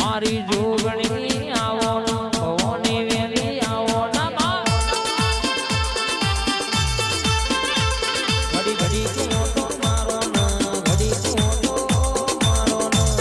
મારી જોગણી આવો ભવોની વેલી આવો ના ઘડી ઘડી તો મારો ના ઘડી તો મારો ના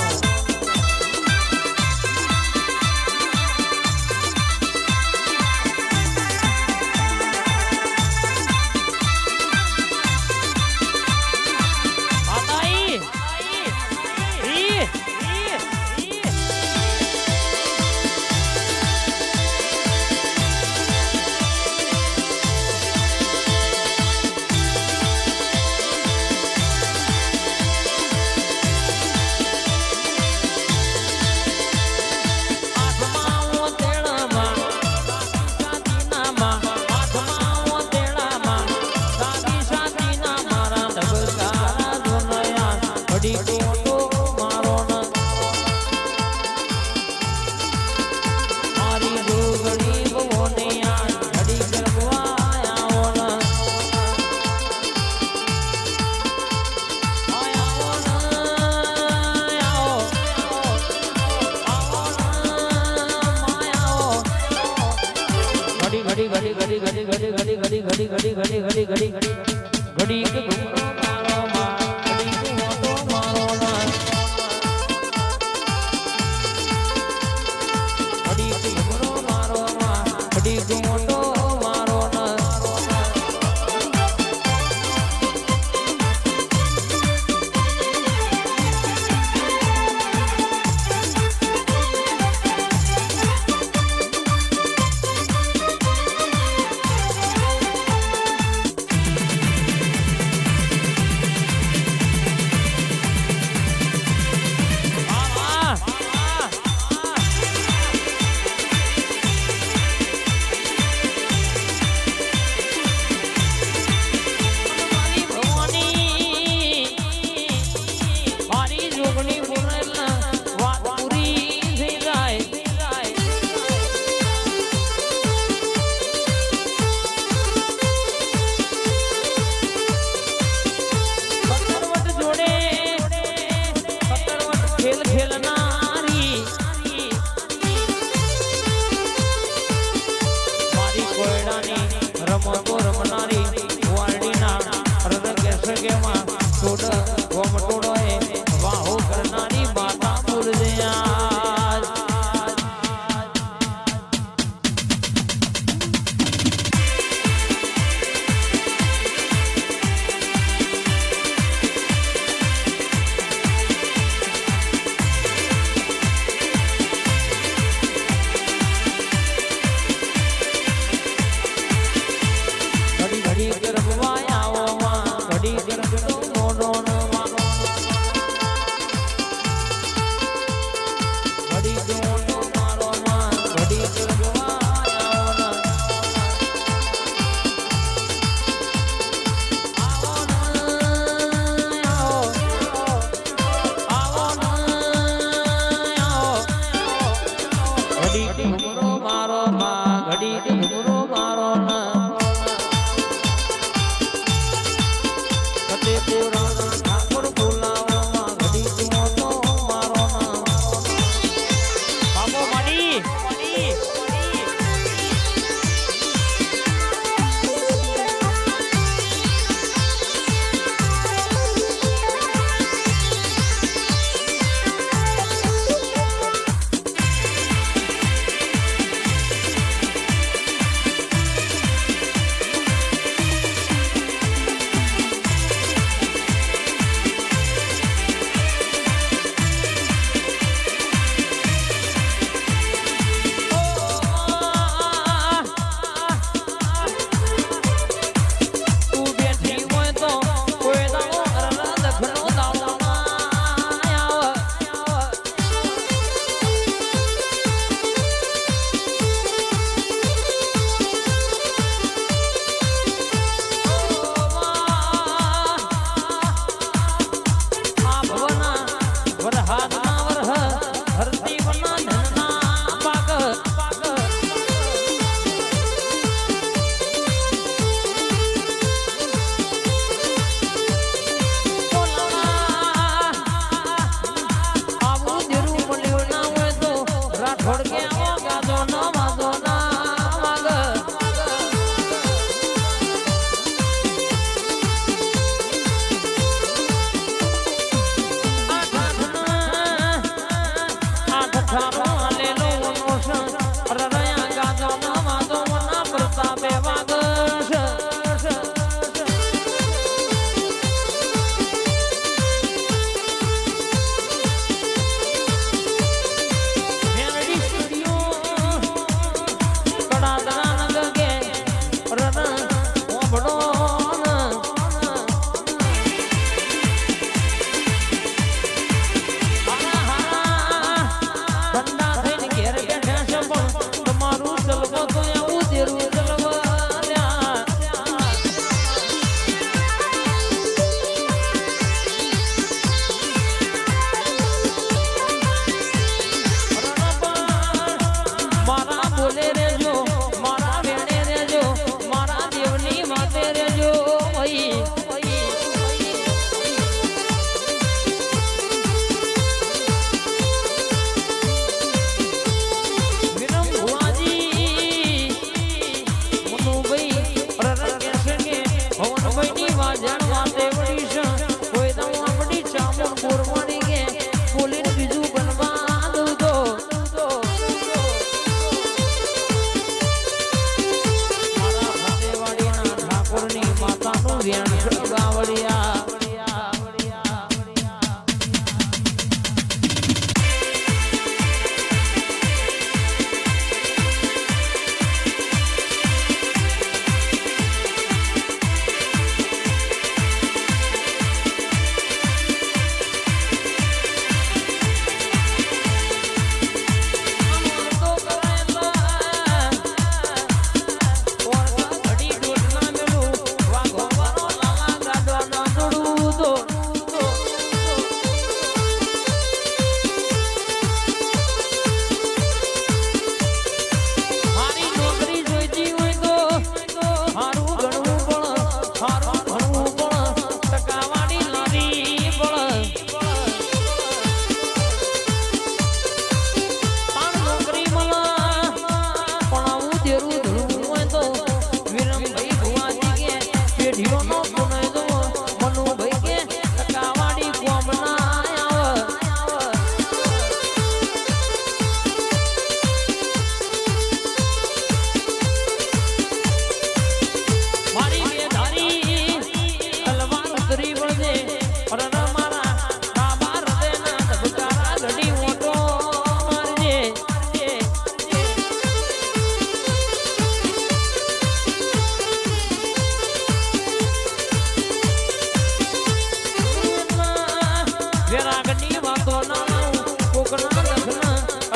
આગળની વાતો ના લાવું કોકના લગ્ન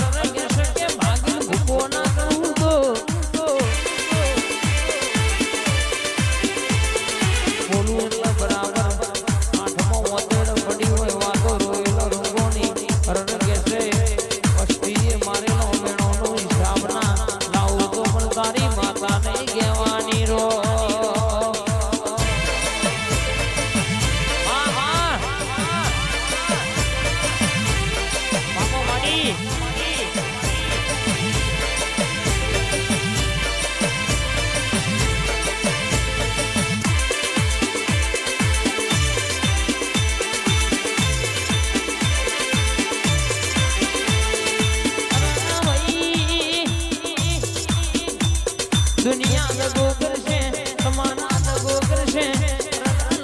અરે કહેશે કે ભાગીને ભૂકો ના કરું તો બોલું એટલે બરાબર આઠમો વતેડ પડી હોય વાતો રોયેલો રંગોની અરે કહેશે વસ્તીએ મારેલો મેણોનો હિસાબ ના લાવું તો પણ તારી માતાને કહેવાની રો દુનિયા દગો કરશે તમારા દગો કરશે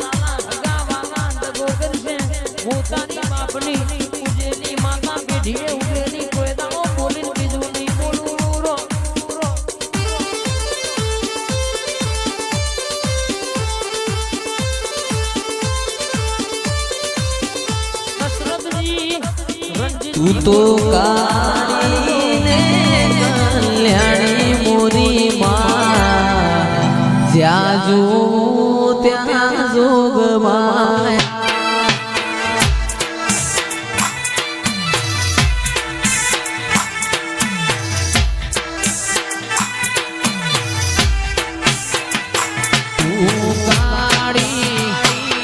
લાલા ગાવાના દગો કરશે હું તારી બાપની ઉજેલી માતા પેઢીએ ઉજેલી કોઈ દાડો બોલીને બીજું નહીં બોલું રો તું તો કાળીને કલ્યાણી મોરી માં જ્યાં જોઉં ત્યાં જોગમાં તું કાળી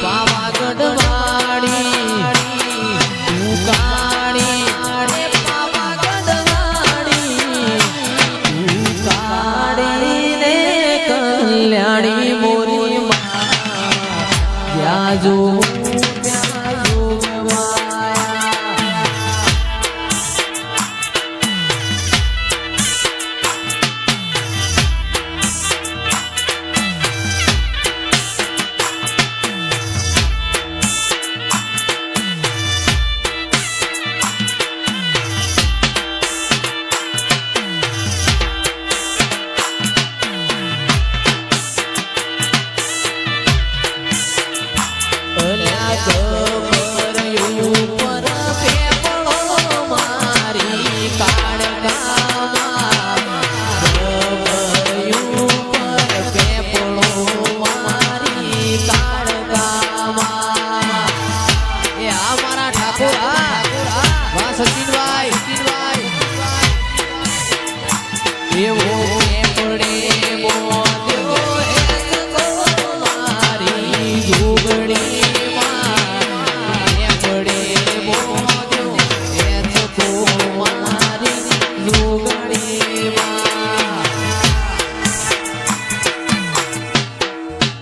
પાવાગઢ વાળી તું કાળી કલ્યાણી મોરી માં જ્યાં જો ત્યાં જોગવાયા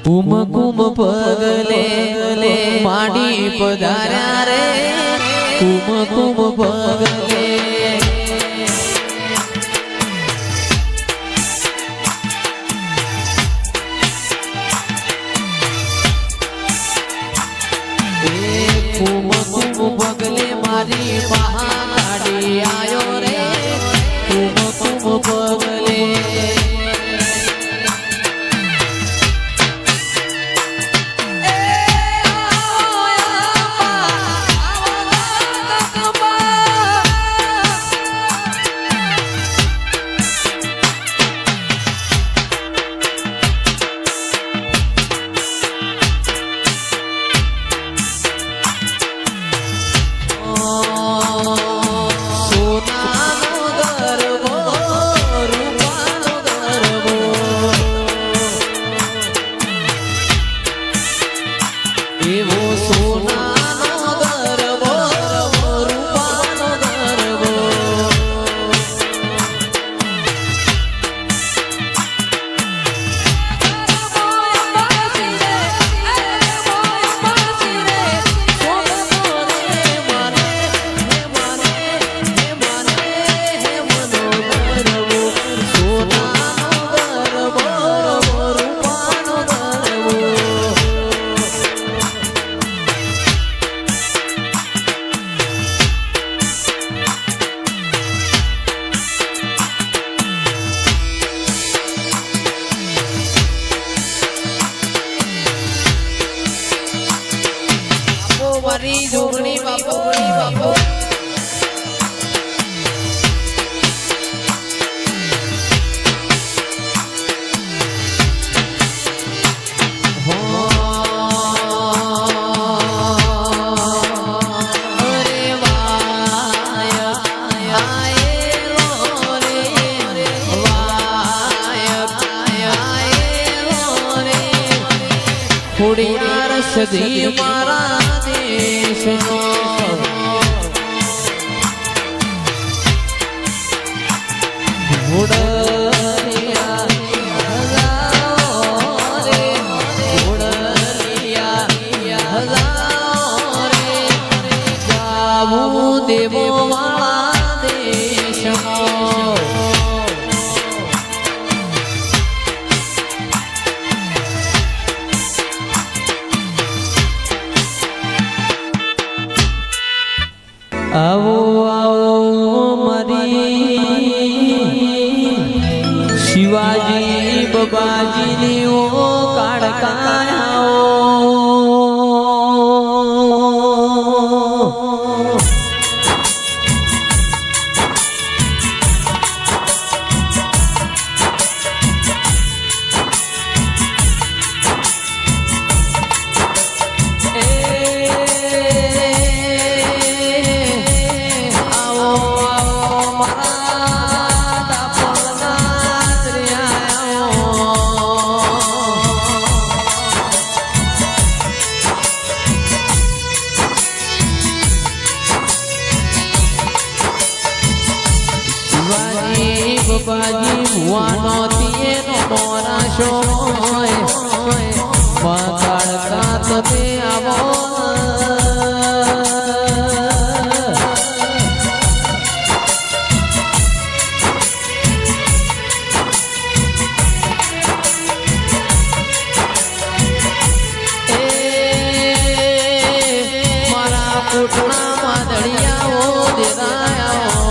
કુમ કુમ પગલે માડી પધાર્યા રે કુમ કુમ પગલે કુમ કુમ પગલે મારી મહાકાળી આયો રે કુમ કુમ પગલે સોનાનો ગરબો બાપુ ખોડિયાર સદી મારા દેશનો ઘોડલિયા હજારો રે ઘોડલિયા હજારો રે જાવું દેવો વાળા દેશમાં આવો આવો મારી શિવાજી બાબાજીની ઓ કાળકાયાઓ બાજી ભુવાનો તીનો મોરા શોય માતાળકા તો તે આવો મારા કુટના માદળિયાઓ દેરાયા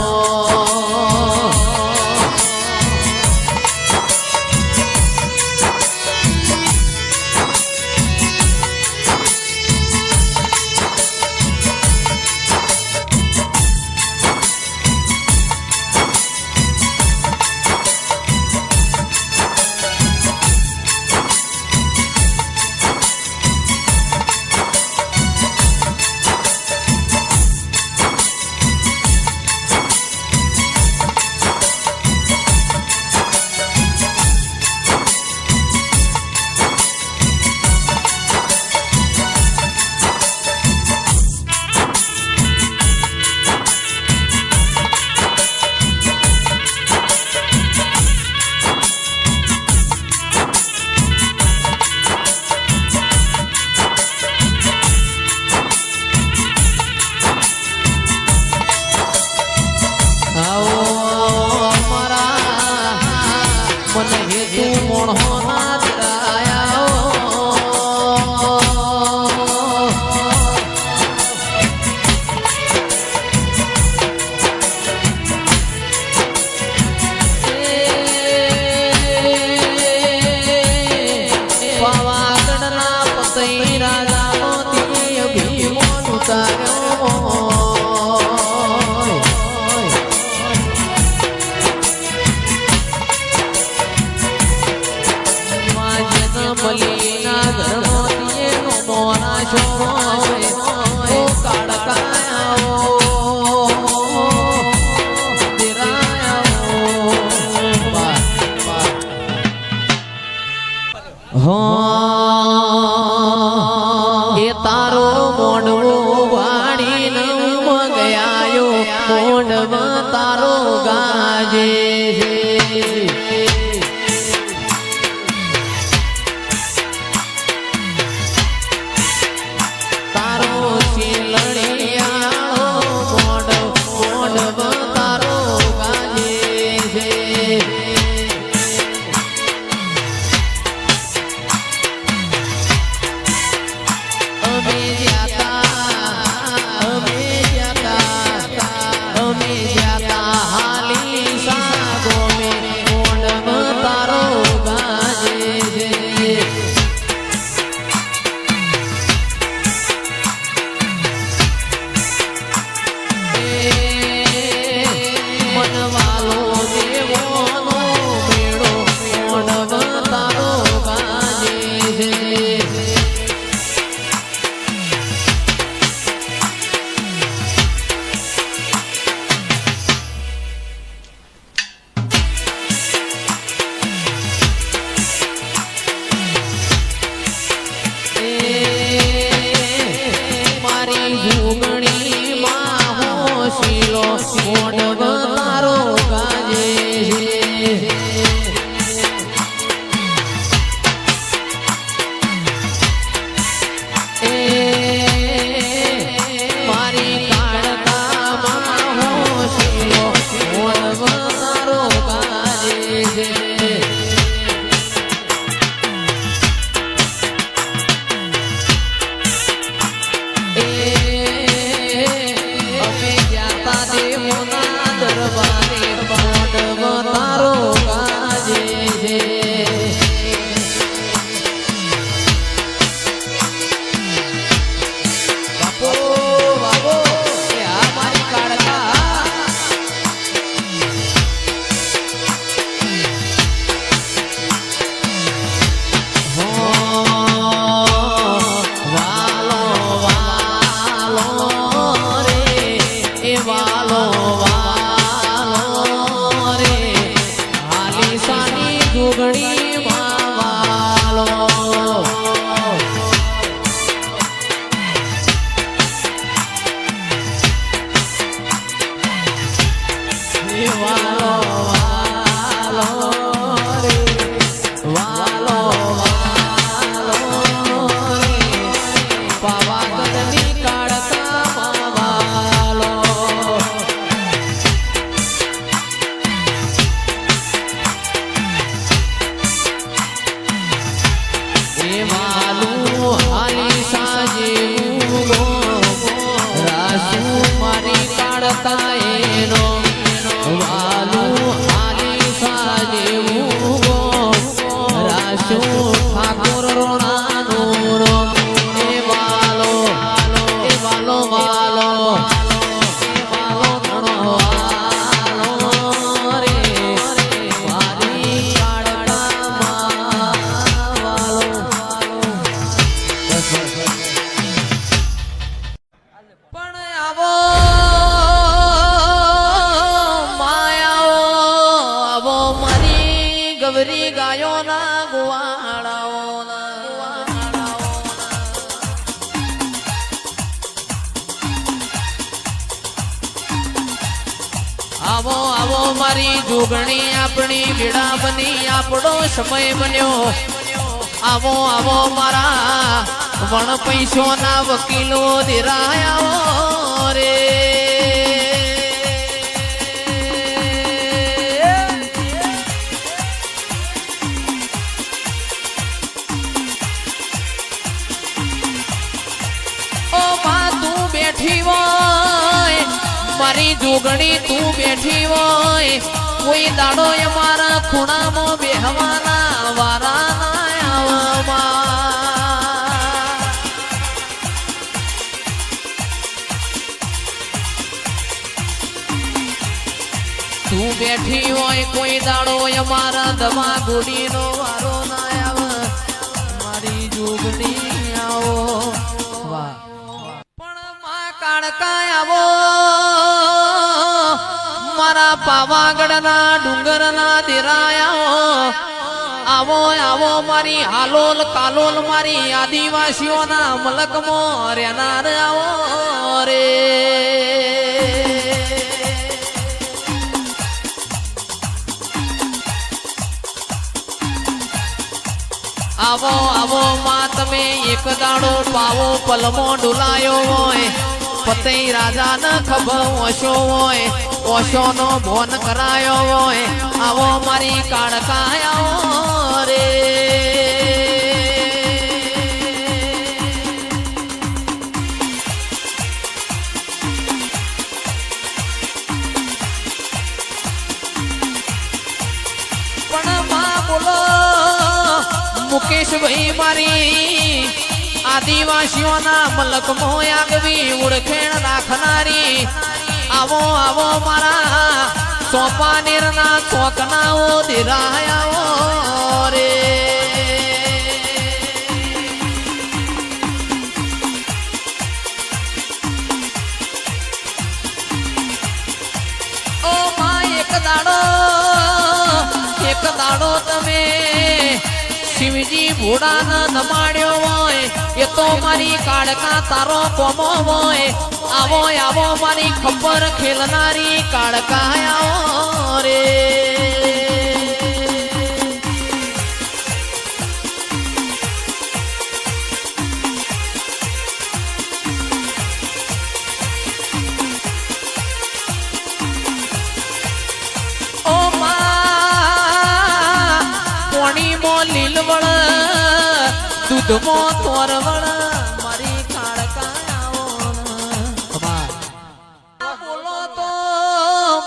એ તારો મોડવો વાણી ન મગયાયો મોડવ તારો ગાજે તારો શીલડિયાળો મોડવ તારો ગાજે અમે જાતા હાલી સાગો મોઢવ તારો ગાજે છે મારી કાળકામાં હોશિયો મોઢવ તારો ગાજે છે ગવરી ગાયોના ગુવાળાઓના આવો આવો મારી જોગણી આપણી વેળા બની આપણો સમય બન્યો આવો આવો મારા વણ પૈસોના વકીલો દેરાયા રે મારી જોગણી તું બેઠી હોય કોઈ દાડો અમારા ખૂણામાં બેહવાના વારા ના આવવા તું બેઠી હોય કોઈ દાડો અમારા દવા ગોડીનો વારો ના આવે મારી જોગણી આવો વાહ પણ માં કાળકા આવો મારા પાવાગઢના ડુંગરના દેરાયા આવો આવો મારી હાલોલ કાલોલ મારી આદિવાસીઓના મલકમાં રહેનાર આવો રે આવો આવો માં તમે એક દાડો પાવો પલમો ડુલાયો હોય પતઈ રાજા ન ખબર ઓછો હોય ઓછો નો ભોન કરાયો હોય આવો મારી કાળકાયા રે પણ માં બોલો મુકેશભાઈ મારી આદિવાસીઓના મલકમાં આગવી ઓળખેણ રાખનારી આવો આવો મારા સોપાનેરના ચોકનાઓ દેરાયાઓ રે ઓ માં એક દાડો તમે શિવજી ભોળાના નમાડ્યો હોય એ તો મારી કાળકા તારો કોમો હોય આવો આવો મારી ખબર ખેલનારી કાળકાયા રે ઓ માં પોણીમાં લીલવળ દૂધમાં તોરવળ મારી કાળકાયા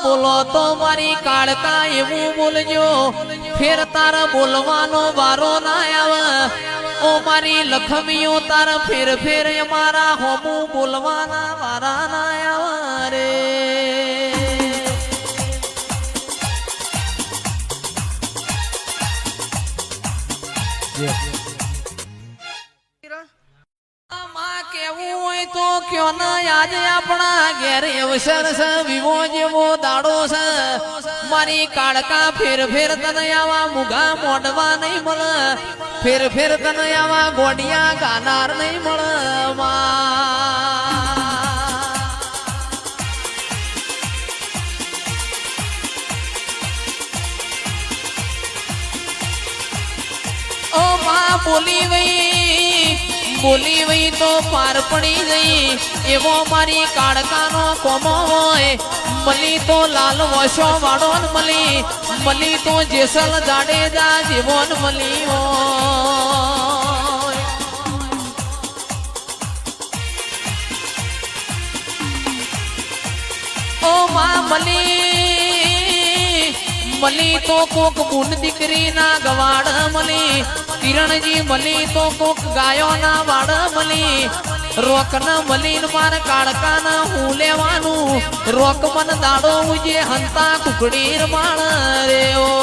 બોલો તો મારી કાળકા એવું બોલજો ફેર તારા બોલવાનો વારો ના આવે ઓ મારી લખમીઓ તારા ફેર ફેર મારા હોમું બોલવાના વારા ના આવે રે કેવું હોય તો કયો ના આજે આપણા ઘેર અવસર છે વિવો જેવો દાડો છે મારી કાળકા ફેર ફેર તને આવા મુગા મોઢવા નહીં મળે ફેર ફેર તને આવા ગોડિયા ગાનાર નહીં મળે ઓ માં બોલી વઈ તો પાર પડી જઈ એવો મારી કાળકાનો કોમો હોય મલી તો લાલ વશો વાળો મલી તો જેસલ જાડેજા જેવો મલી હોય ઓ માં મલી તો કોક બુન દીકરી ના ગવાડ મલી કિરણજી મલી તો કોક ગાયો ના વાડ મલી રોક ના મલીન માર કાળકા ના હું લેવાનું રોક મન દાડો ઉજે હંતા કુકડી રમાણ રે ઓ